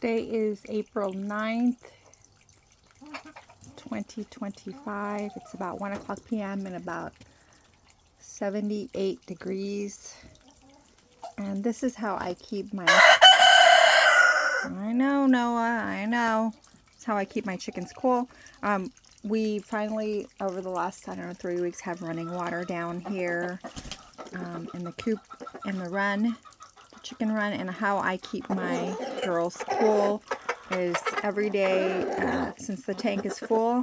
Today is April 9th, 2025. It's about 1 o'clock p.m. and about 78 degrees. And this is how I keep my... I know, Noah, I know. It's how I keep my chickens cool. We finally, over the last, 3 weeks, have running water down here in the coop, in the run, the chicken run. And how I keep my girls cool is every day, since the tank is full,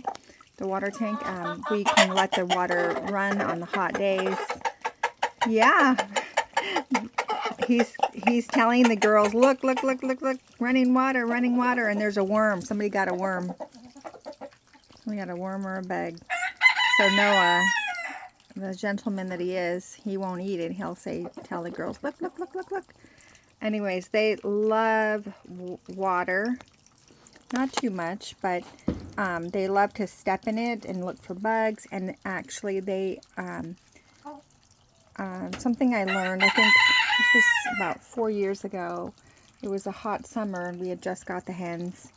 the water tank, we can let the water run on the hot days. Yeah. He's telling the girls, look, running water, and there's a worm. Somebody got a worm. We got a worm or a bug. So Noah, the gentleman that he is, he won't eat it. He'll tell the girls, look. Anyways, they love water. Not too much, but they love to step in it and look for bugs. And actually, they something I learned, I think this was about 4 years ago. It was a hot summer, and we had just got the hens.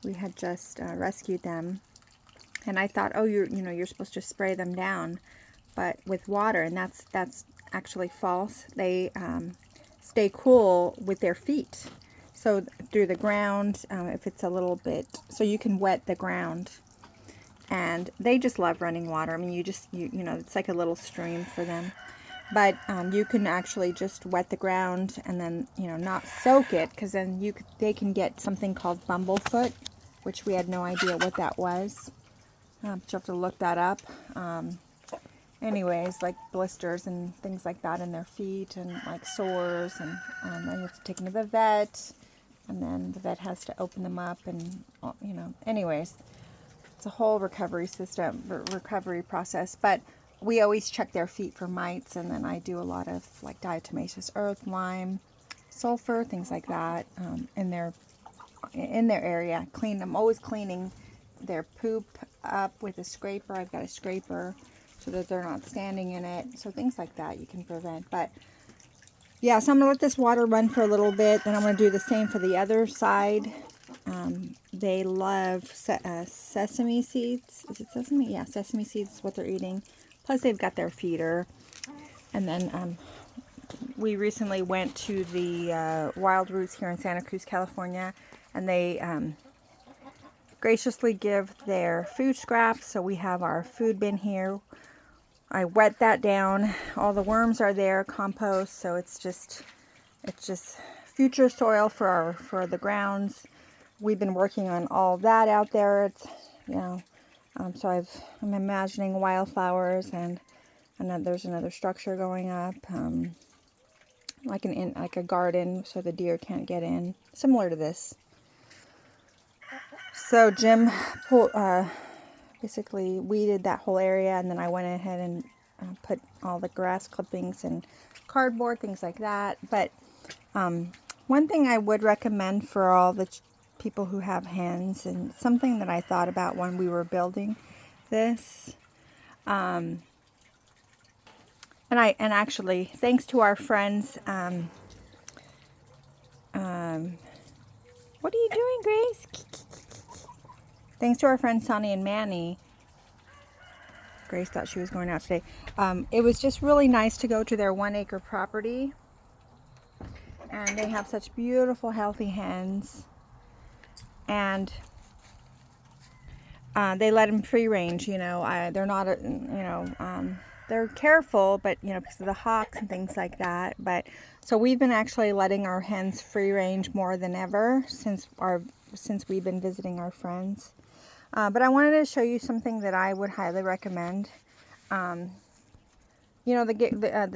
We had just rescued them, and I thought, oh, you're supposed to spray them down, but with water, and that's actually false. They stay cool with their feet. So through the ground, if it's a little bit, so you can wet the ground. And they just love running water. I mean, you know, it's like a little stream for them. But you can actually just wet the ground and then, not soak it, because then they can get something called bumblefoot, which we had no idea what that was. But you have to look that up. Anyways, like blisters and things like that in their feet, and like sores, and then you have to take them to the vet, and then the vet has to open them up, and anyways, it's a whole recovery process. But we always check their feet for mites, and then I do a lot of like diatomaceous earth, lime, sulfur, things like that in their area. Clean them, always cleaning their poop up with a scraper. I've got a scraper so that they're not standing in it. So things like that you can prevent. But yeah, so I'm going to let this water run for a little bit. Then I'm going to do the same for the other side. They love sesame seeds. Is it sesame? Yeah, sesame seeds is what they're eating. Plus they've got their feeder. And then we recently went to the Wild Roots here in Santa Cruz, California. And they graciously give their food scraps. So we have our food bin here. I wet that down. All the worms are there, compost, so it's just future soil for the grounds. We've been working on all that out there. It's so I'm imagining wildflowers, and there's another structure going up, like a garden, so the deer can't get in, similar to this. So Jim basically weeded that whole area, and then I went ahead and put all the grass clippings and cardboard, things like that. But one thing I would recommend for all the people who have hens, and something that I thought about when we were building this, and actually thanks to our friends, what are you doing, Grace? Thanks to our friends Sonny and Manny. Grace thought she was going out today. It was just really nice to go to their 1 acre property. And they have such beautiful, healthy hens. And they let them free range, they're not, they're careful, but, because of the hawks and things like that. But, so we've been actually letting our hens free range more than ever since we've been visiting our friends. But I wanted to show you something that I would highly recommend. The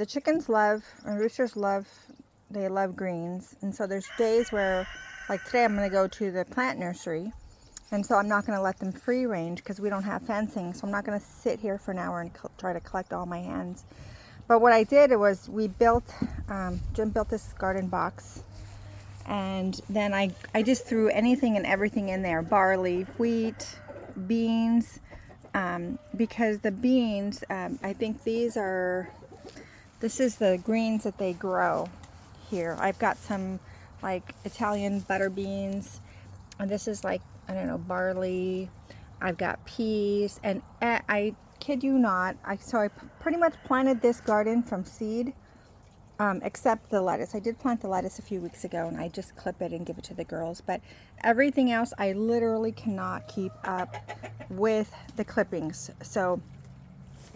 chickens love, and roosters love, they love greens. And so there's days where, like today, I'm going to go to the plant nursery. And so I'm not going to let them free range because we don't have fencing. So I'm not going to sit here for an hour and try to collect all my hens. But what I did was Jim built this garden box. And then I just threw anything and everything in there. Barley, wheat, beans, because the beans, I think this is the greens that they grow here. I've got some like Italian butter beans. And this is like, I don't know, barley. I've got peas. And I kid you not, so I pretty much planted this garden from seed, except the lettuce. I did plant the lettuce a few weeks ago, and I just clip it and give it to the girls. But everything else, I literally cannot keep up with the clippings. So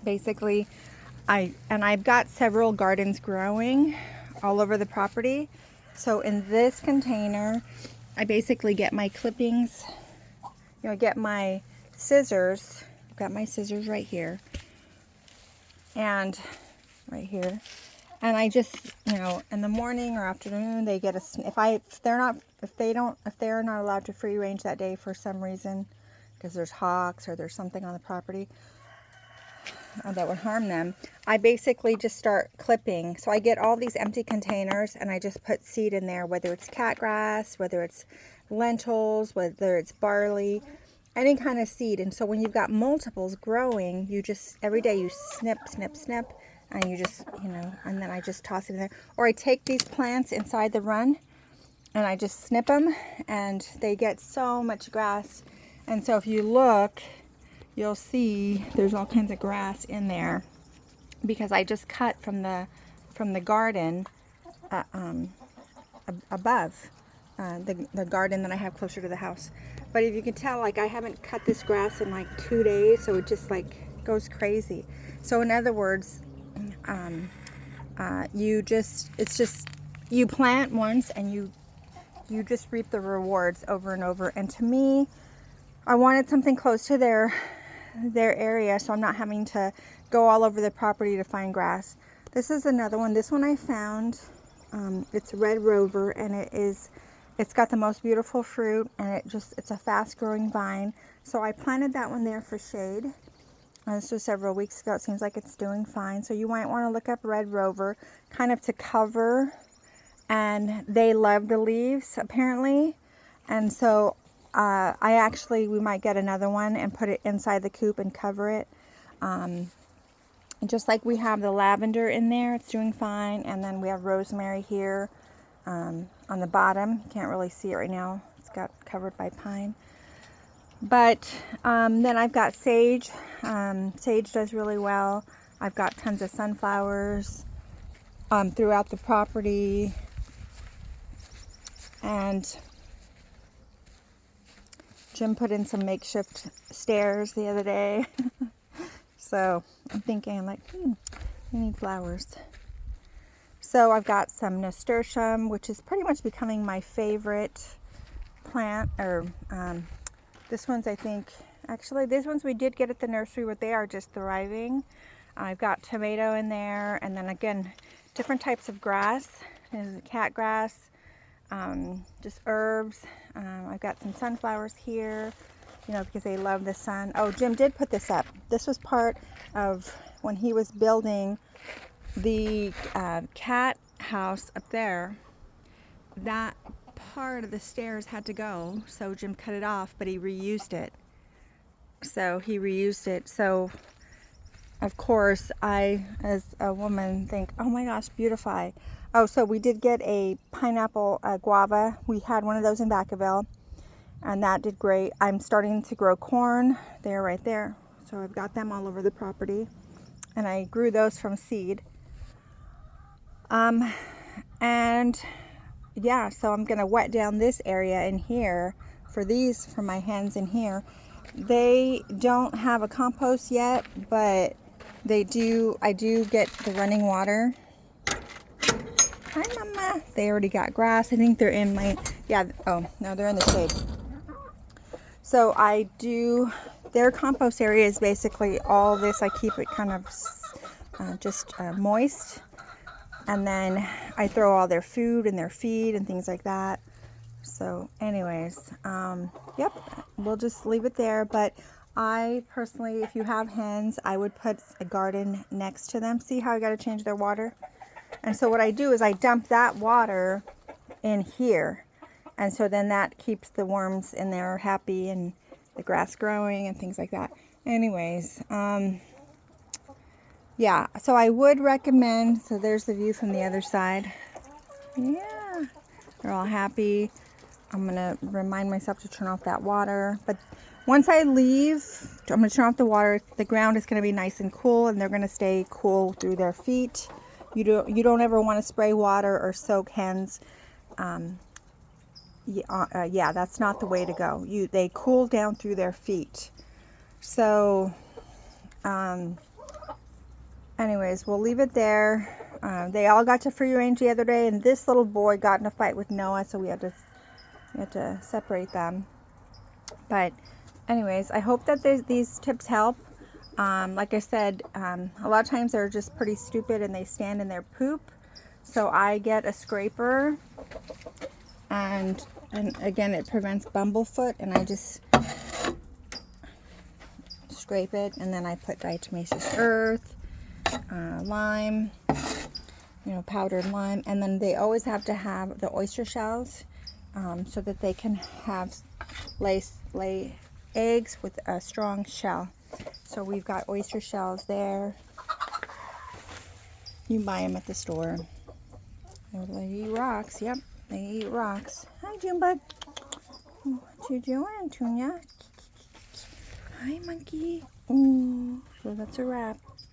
basically, I've got several gardens growing all over the property. So in this container, I basically get my clippings, get my scissors. I've got my scissors right here and right here. And I just, in the morning or afternoon, they get if they're not allowed to free range that day for some reason, because there's hawks or there's something on the property that would harm them, I basically just start clipping. So I get all these empty containers and I just put seed in there, whether it's catgrass, whether it's lentils, whether it's barley, any kind of seed. And so when you've got multiples growing, you just, every day you snip, snip, snip, and you just, and then I just toss it in there. Or I take these plants inside the run and I just snip them, and they get so much grass. And so if you look, you'll see there's all kinds of grass in there because I just cut from the garden above the garden that I have closer to the house. But if you can tell, like, I haven't cut this grass in like 2 days, so it just like goes crazy. So in other words, you plant once and you just reap the rewards over and over. And to me, I wanted something close to their area, so I'm not having to go all over the property to find grass. This is another one. This one I found. It's Red Rover, and it's got the most beautiful fruit, and it's a fast growing vine. So I planted that one there for shade. This was several weeks ago. It seems like it's doing fine. So you might want to look up Red Rover, kind of to cover. And they love the leaves, apparently. And so we might get another one and put it inside the coop and cover it. Just like we have the lavender in there, it's doing fine. And then we have rosemary here on the bottom. Can't really see it right now. It's got covered by pine. But then I've got sage. Sage does really well. I've got tons of sunflowers throughout the property. And Jim put in some makeshift stairs the other day. So I'm thinking, like, we need flowers. So I've got some nasturtium, which is pretty much becoming my favorite plant. Or this one's, I think, actually, these ones we did get at the nursery, but they are just thriving. I've got tomato in there, and then again, different types of grass. There's cat grass, just herbs. I've got some sunflowers here, because they love the sun. Oh, Jim did put this up. This was part of when he was building the cat house up there. That part of the stairs had to go, so Jim cut it off, but he reused it. So of course, I, as a woman, think, oh my gosh, beautify. Oh, so we did get a pineapple guava. We had one of those in Vacaville, and that did great. I'm starting to grow corn. They're right there. So I've got them all over the property, and I grew those from seed. And yeah, so I'm gonna wet down this area in here for my hens in here. They don't have a compost yet, but they do. I do get the running water. Hi, Mama. They already got grass. I think they're in oh no, they're in the shade. So I do. Their compost area is basically all this. I keep it kind of just moist. And then I throw all their food and their feed and things like that. So anyways, yep, we'll just leave it there. But I personally, if you have hens, I would put a garden next to them. See how I got to change their water? And so what I do is I dump that water in here. And so then that keeps the worms in there happy and the grass growing and things like that. Anyways, yeah, so I would recommend, so there's the view from the other side. Yeah, They're all happy. I'm gonna remind myself to turn off that water. But once I leave, I'm gonna turn off the water. The ground is gonna be nice and cool, and they're gonna stay cool through their feet. You don't ever want to spray water or soak hens. Yeah, that's not the way to go. They cool down through their feet. So, anyways, we'll leave it there. They all got to free range the other day, and this little boy got in a fight with Noah, so we had to separate them. But anyways, I hope that these tips help. Like I said, a lot of times they're just pretty stupid and they stand in their poop. So I get a scraper, and again, it prevents bumblefoot, and I just scrape it, and then I put diatomaceous earth, lime, powdered lime, and then they always have to have the oyster shells so that they can lay eggs with a strong shell. So we've got oyster shells there. You can buy them at the store. They eat rocks. Yep, they eat rocks. Hi, Junebug. What you doing, Tunya? Hi, monkey. Ooh, so that's a wrap.